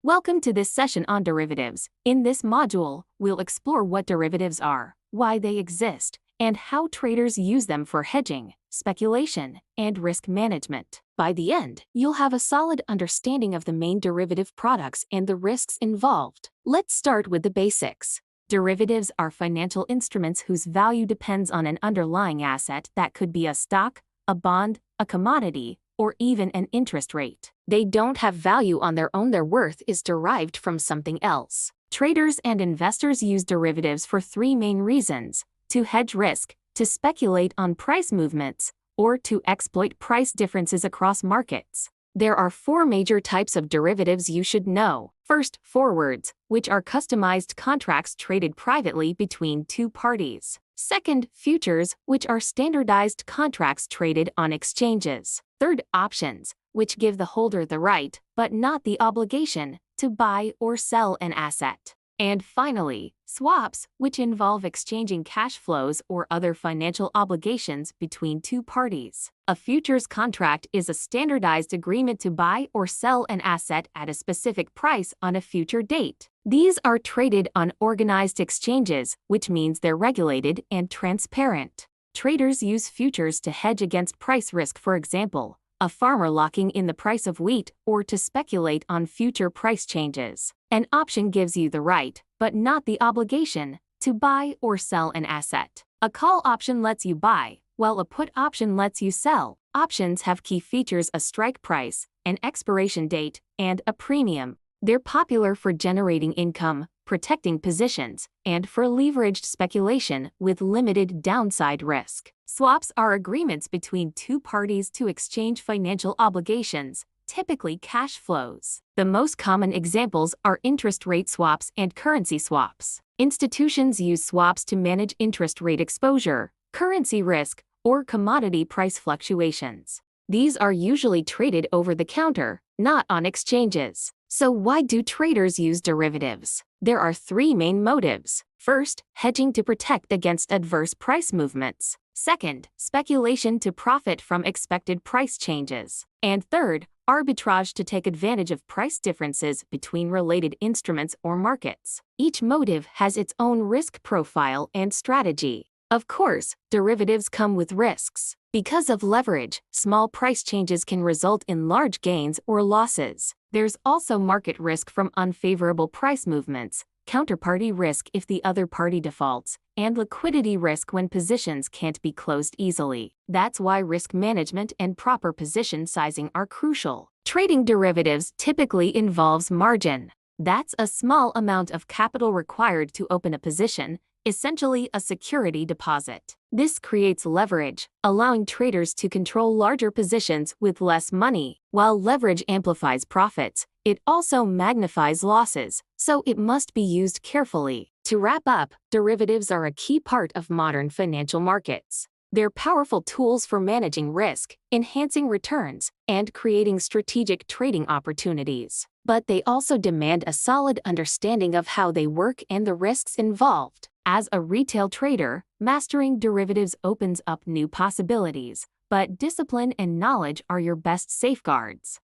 Welcome to this session on derivatives. In this module, we'll explore what derivatives are, why they exist, and how traders use them for hedging, speculation, and risk management. By the end, you'll have a solid understanding of the main derivative products and the risks involved. Let's start with the basics. Derivatives are financial instruments whose value depends on an underlying asset that could be a stock, a bond, a commodity, or even an interest rate. They don't have value on their own, their worth is derived from something else. Traders and investors use derivatives for three main reasons: to hedge risk, to speculate on price movements, or to exploit price differences across markets. There are four major types of derivatives you should know. First, forwards, which are customized contracts traded privately between two parties. Second, futures, which are standardized contracts traded on exchanges. Third, options, which give the holder the right, but not the obligation, to buy or sell an asset. And finally, swaps, which involve exchanging cash flows or other financial obligations between two parties. A futures contract is a standardized agreement to buy or sell an asset at a specific price on a future date. These are traded on organized exchanges, which means they're regulated and transparent. Traders use futures to hedge against price risk, for example, a farmer locking in the price of wheat, or to speculate on future price changes. An option gives you the right, but not the obligation, to buy or sell an asset. A call option lets you buy, while a put option lets you sell. Options have key features: a strike price, an expiration date, and a premium. They're popular for generating income, protecting positions, and for leveraged speculation with limited downside risk. Swaps are agreements between two parties to exchange financial obligations, typically cash flows. The most common examples are interest rate swaps and currency swaps. Institutions use swaps to manage interest rate exposure, currency risk, or commodity price fluctuations. These are usually traded over the counter, not on exchanges. So why do traders use derivatives? There are three main motives. First, hedging to protect against adverse price movements. Second, speculation to profit from expected price changes. And third, arbitrage to take advantage of price differences between related instruments or markets. Each motive has its own risk profile and strategy. Of course, derivatives come with risks. Because of leverage, small price changes can result in large gains or losses. There's also market risk from unfavorable price movements, counterparty risk if the other party defaults, and liquidity risk when positions can't be closed easily. That's why risk management and proper position sizing are crucial. Trading derivatives typically involves margin. That's a small amount of capital required to open a position, essentially a security deposit. This creates leverage, allowing traders to control larger positions with less money. While leverage amplifies profits, it also magnifies losses, so it must be used carefully. To wrap up, derivatives are a key part of modern financial markets. They're powerful tools for managing risk, enhancing returns, and creating strategic trading opportunities. But they also demand a solid understanding of how they work and the risks involved. As a retail trader, mastering derivatives opens up new possibilities, but discipline and knowledge are your best safeguards.